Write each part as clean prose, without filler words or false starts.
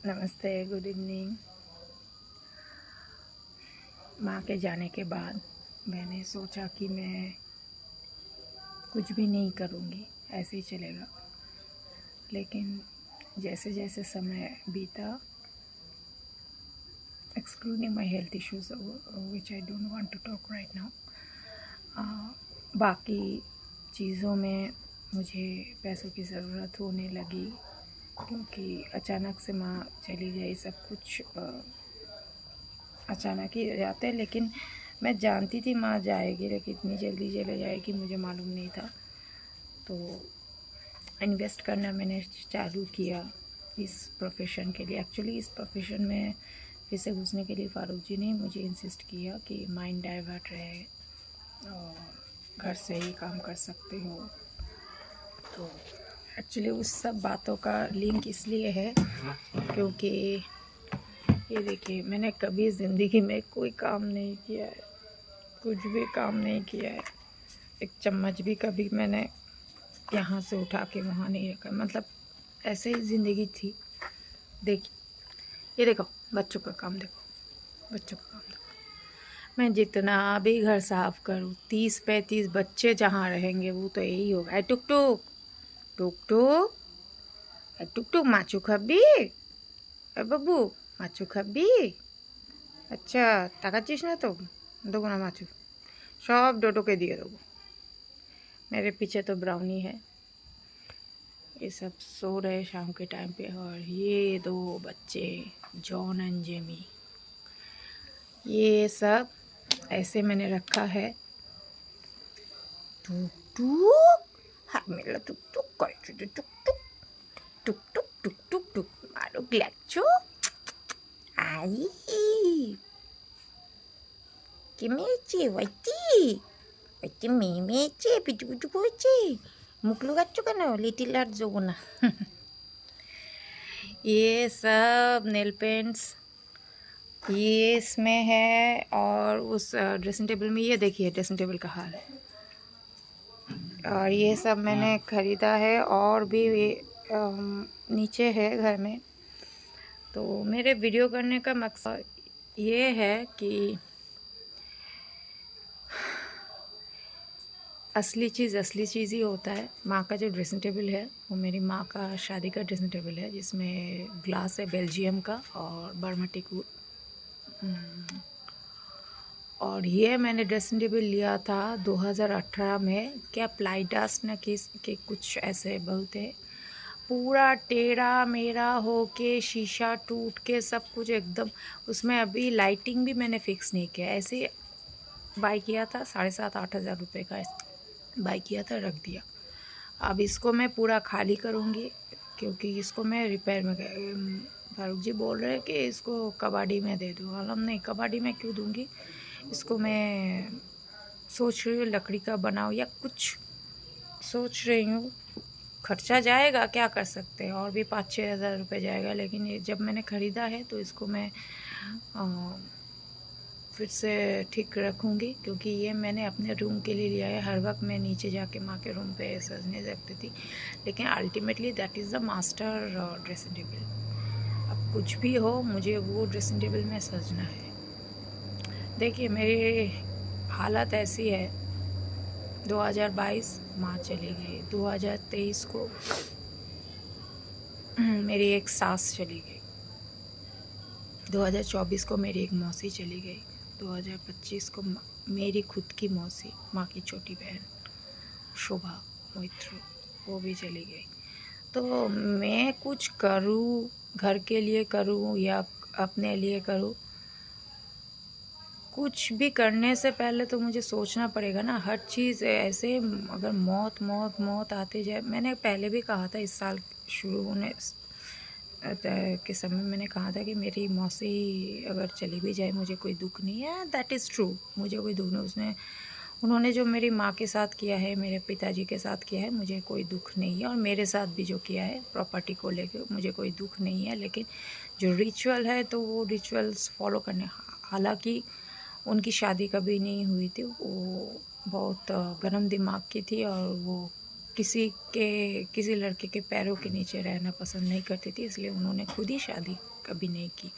नमस्ते, good evening. माँ के जाने के बाद मैंने सोचा कि मैं कुछ भी नहीं करूँगी, ऐसे ही चलेगा। लेकिन जैसे जैसे समय बीता, excluding my health issues which I don't want to talk right now, बाकी चीज़ों में मुझे पैसों की ज़रूरत होने लगी, क्योंकि अचानक से माँ चली गई। सब कुछ अचानक ही जाते हैं, लेकिन मैं जानती थी माँ जाएगी, लेकिन इतनी जल्दी चले जाएगी मुझे मालूम नहीं था। तो इन्वेस्ट करना मैंने चालू किया इस प्रोफेशन के लिए। एक्चुअली इस प्रोफेशन में फिर से घुसने के लिए फारूक जी ने मुझे इंसिस्ट किया कि माइंड डाइवर्ट रहे और घर से ही काम कर सकते हो। तो एक्चुअली उस सब बातों का लिंक इसलिए है क्योंकि ये देखिए, मैंने कभी ज़िंदगी में कोई काम नहीं किया है, कुछ भी काम नहीं किया है। एक चम्मच भी कभी मैंने यहाँ से उठा के वहाँ नहीं रखा, मतलब ऐसे ही ज़िंदगी थी। देखिए, ये देखो बच्चों का काम, देखो बच्चों का काम देखो। मैं जितना भी घर साफ करूँ, 30-35 बच्चे जहाँ रहेंगे वो तो यही होगा। टुक टुक टुक टुक टुक टुक, माचू खब्बी, बब्बू माचू खब्बी। अच्छा তাকাচ্ছিস না তো, দেবো না মাছু, सब डोडो के दिए देबो। मेरे पीछे तो ब्राउनी है, ये सब सो रहे शाम के टाइम पे। और ये दो बच्चे जॉन एंड जेमी, ये सब ऐसे मैंने रखा है। टुक टुक, हाँ मेरा टुक टुक कर, टुक टुक टुक टुक टुक टुक टुक मारो ग्लैचो आई কি মেয়েছে ওইটি ওইটি মেয়ে মেয়েছে, পিটু পিটু করেছে, মুখ লুকাচ্ছ কেন লিটিल আর যাবো না। ये सब नेल पेंट्स ये इसमें है, और उस ड्रेसिंग टेबल में ये देखिए ड्रेसिंग टेबल का हाल है। और ये सब मैंने ख़रीदा है, और भी नीचे है घर में। तो मेरे वीडियो करने का मकसद ये है कि असली चीज़ ही होता है। माँ का जो ड्रेसिंग टेबल है वो मेरी माँ का शादी का ड्रेसिंग टेबल है, जिसमें ग्लास है बेल्जियम का और बर्मा टेकू। और ये मैंने ड्रेसिंग टेबल लिया था 2018 में, क्या प्लाईडास्ट न किस के कुछ ऐसे बोलते हैं। पूरा टेढ़ा मेरा हो के, शीशा टूट के, सब कुछ एकदम। उसमें अभी लाइटिंग भी मैंने फिक्स नहीं किया, ऐसे बाई किया था। 7,500-8 हज़ार रुपये का बाई किया था, रख दिया। अब इसको मैं पूरा खाली करूँगी, क्योंकि इसको मैं रिपेयर में फारूक जी बोल रहे हैं कि इसको कबाड़ी में दे दो। आलम नहीं, कबाड़ी में क्यों दूँगी इसको। मैं सोच रही हूँ लकड़ी का बनाओ या कुछ, सोच रही हूँ। खर्चा जाएगा, क्या कर सकते हैं, और भी 5-6 हज़ार रुपये जाएगा। लेकिन ये जब मैंने ख़रीदा है तो इसको मैं फिर से ठीक रखूँगी, क्योंकि ये मैंने अपने रूम के लिए लिया है। हर वक्त मैं नीचे जाके माँ के रूम पे सज नहीं सकती थी, लेकिन ultimately that is the master dressing table. अब कुछ भी हो, मुझे वो ड्रेसिंग टेबल में सजना है। देखिए मेरी हालत ऐसी है, 2022 माँ चली गई, 2023 को मेरी एक सास चली गई, 2024 को मेरी एक मौसी चली गई, 2025 को मेरी खुद की मौसी, माँ की छोटी बहन शोभा मोहित्र, वो भी चली गई। तो मैं कुछ करूँ, घर के लिए करूँ या अपने लिए करूँ, कुछ भी करने से पहले तो मुझे सोचना पड़ेगा ना। हर चीज़ ऐसे अगर मौत मौत मौत आते जाए। मैंने पहले भी कहा था, इस साल शुरू होने के समय मैंने कहा था कि मेरी मौसी अगर चली भी जाए मुझे कोई दुख नहीं है। दैट इज़ ट्रू, मुझे कोई दुख नहीं। उन्होंने जो मेरी माँ के साथ किया है, मेरे पिताजी के साथ किया है, मुझे कोई दुख नहीं है। और मेरे साथ भी जो किया है प्रॉपर्टी को लेकर, मुझे कोई दुख नहीं है। लेकिन जो रिचुअल है तो वो रिचुअल्स फॉलो करने, हालांकि उनकी शादी कभी नहीं हुई थी, वो बहुत गर्म दिमाग की थी और वो किसी लड़के के पैरों के नीचे रहना पसंद नहीं करती थी, इसलिए उन्होंने खुद ही शादी कभी नहीं की।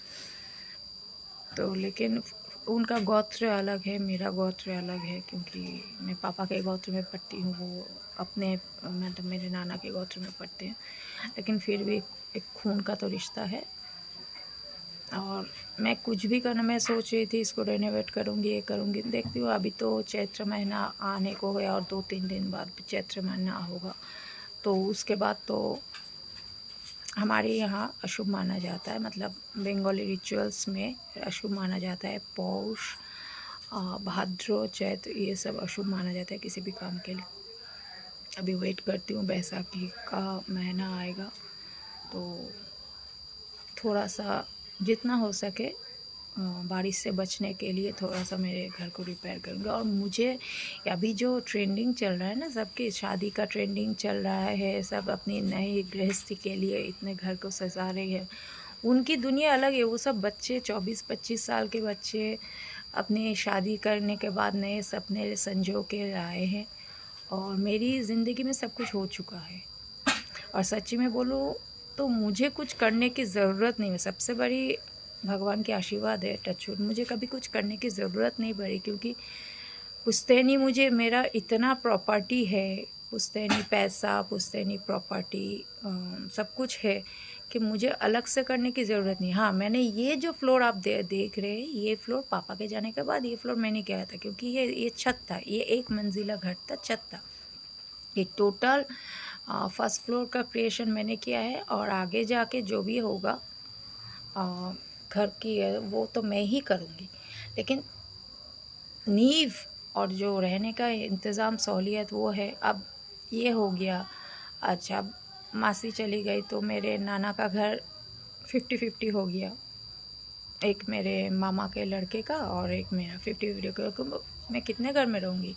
तो लेकिन उनका गोत्र अलग है, मेरा गोत्र अलग है, क्योंकि मैं पापा के गोत्र में पढ़ती हूँ, वो अपने मतलब मेरे नाना के गोत्र में पढ़ते हैं, लेकिन फिर भी एक खून का तो रिश्ता है। और मैं कुछ भी करना, मैं सोच रही थी इसको रेनोवेट करूँगी, ये करूँगी, देखती हूँ अभी तो चैत्र महीना आने को है और 2-3 दिन बाद चैत्र महीना होगा, तो उसके बाद तो हमारे यहाँ अशुभ माना जाता है, मतलब बंगाली रिचुअल्स में अशुभ माना जाता है। पौष, भाद्र, चैत्र, ये सब अशुभ माना जाता है किसी भी काम के लिए। अभी वेट करती हूँ, बैसाखी का महीना आएगा तो थोड़ा सा जितना हो सके बारिश से बचने के लिए थोड़ा सा मेरे घर को रिपेयर करूँगी। और मुझे अभी जो ट्रेंडिंग चल रहा है ना, सबकी शादी का ट्रेंडिंग चल रहा है, सब अपनी नई गृहस्थी के लिए इतने घर को सजा रही है, उनकी दुनिया अलग है। वो सब बच्चे 24-25 साल के बच्चे अपनी शादी करने के बाद नए सपने संजो के लाए हैं, और मेरी ज़िंदगी में सब कुछ हो चुका है। और सच्ची में बोलूँ तो मुझे कुछ करने की ज़रूरत नहीं है। सबसे बड़ी भगवान की आशीर्वाद है, टचवुड, मुझे कभी कुछ करने की ज़रूरत नहीं पड़ी, क्योंकि पुश्तैनी मुझे मेरा इतना प्रॉपर्टी है, पुश्तैनी पैसा, पुश्तैनी प्रॉपर्टी सब कुछ है कि मुझे अलग से करने की ज़रूरत नहीं। हाँ, मैंने ये जो फ्लोर आप देख रहे हैं, ये फ्लोर पापा के जाने के बाद ये फ्लोर मैंने किया था, क्योंकि ये छत था, ये 1 मंजिला घर था, छत था। ये टोटल फर्स्ट फ्लोर का क्रिएशन मैंने किया है, और आगे जाके जो भी होगा घर की है वो तो मैं ही करूँगी, लेकिन नींव और जो रहने का इंतज़ाम सहूलियत वो है। अब ये हो गया, अच्छा मासी चली गई तो मेरे नाना का घर 50-50 हो गया, एक मेरे मामा के लड़के का और एक मेरा 50-50 का। मैं कितने घर में रहूँगी,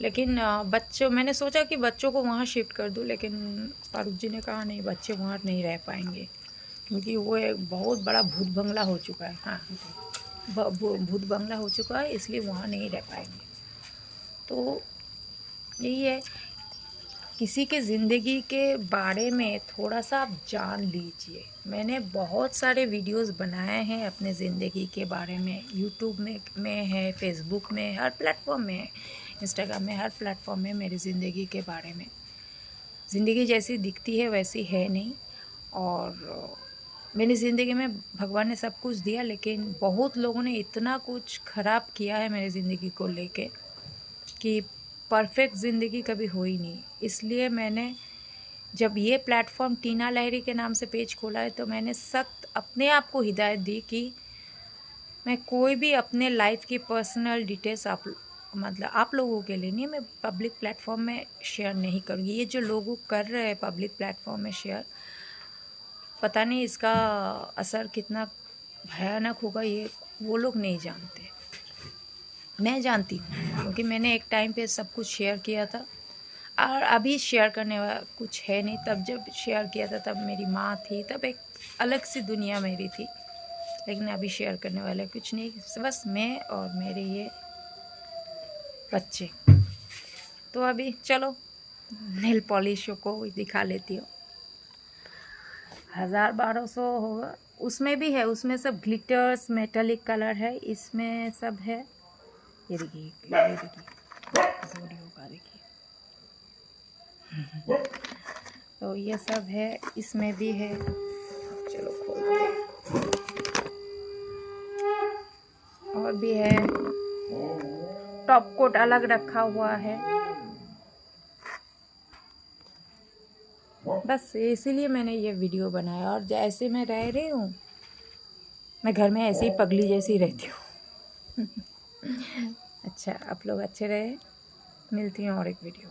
लेकिन बच्चों, मैंने सोचा कि बच्चों को वहाँ शिफ्ट कर दूँ, लेकिन फारूक जी ने कहा नहीं, बच्चे वहाँ नहीं रह पाएंगे, क्योंकि वो एक बहुत बड़ा भूत बंगला हो चुका है। हाँ, भूत बंगला हो चुका है, इसलिए वहाँ नहीं रह पाएंगे। तो यही है, किसी के ज़िंदगी के बारे में थोड़ा सा आप जान लीजिए। मैंने बहुत सारे वीडियोस बनाए हैं अपने ज़िंदगी के बारे में, यूट्यूब में है, फेसबुक में, हर प्लेटफॉर्म में है, इंस्टाग्राम में, हर प्लेटफॉर्म में मेरी ज़िंदगी के बारे में। ज़िंदगी जैसी दिखती है वैसी है नहीं, और मेरी ज़िंदगी में भगवान ने सब कुछ दिया, लेकिन बहुत लोगों ने इतना कुछ ख़राब किया है मेरी ज़िंदगी को लेके कि परफेक्ट ज़िंदगी कभी हुई नहीं। इसलिए मैंने जब ये प्लेटफॉर्म टीना लहरी के नाम से पेज खोला है, तो मैंने सख्त अपने आप को हिदायत दी कि मैं कोई भी अपने लाइफ की पर्सनल डिटेल्स आप लोगों के लिए नहीं, मैं पब्लिक प्लेटफॉर्म में शेयर नहीं करूँगी। ये जो लोग कर रहे हैं पब्लिक प्लेटफॉर्म में शेयर, पता नहीं इसका असर कितना भयानक होगा, ये वो लोग नहीं जानते, मैं जानती हूँ, क्योंकि मैंने एक टाइम पे सब कुछ शेयर किया था, और अभी शेयर करने वाला कुछ है नहीं। तब जब शेयर किया था तब मेरी माँ थी, तब एक अलग सी दुनिया मेरी थी, लेकिन अभी शेयर करने वाला कुछ नहीं, बस मैं और मेरे ये बच्चे। तो अभी चलो नेल पॉलिश को दिखा लेती हूँ। 1000-1200 होगा, उसमें भी है, उसमें सब ग्लिटर्स मेटालिक कलर है, इसमें सब है। ये देखिए, ये देखिए वीडियो का देखिए तो ये सब है, इसमें भी है। चलो खोलते हैं, और भी है, टॉप कोट अलग रखा हुआ है। बस इसीलिए मैंने ये वीडियो बनाया, और जैसे मैं रह रही हूँ, मैं घर में ऐसे ही पगली जैसी रहती हूँ। अच्छा, आप लोग अच्छे रहे, मिलती हूँ और एक वीडियो।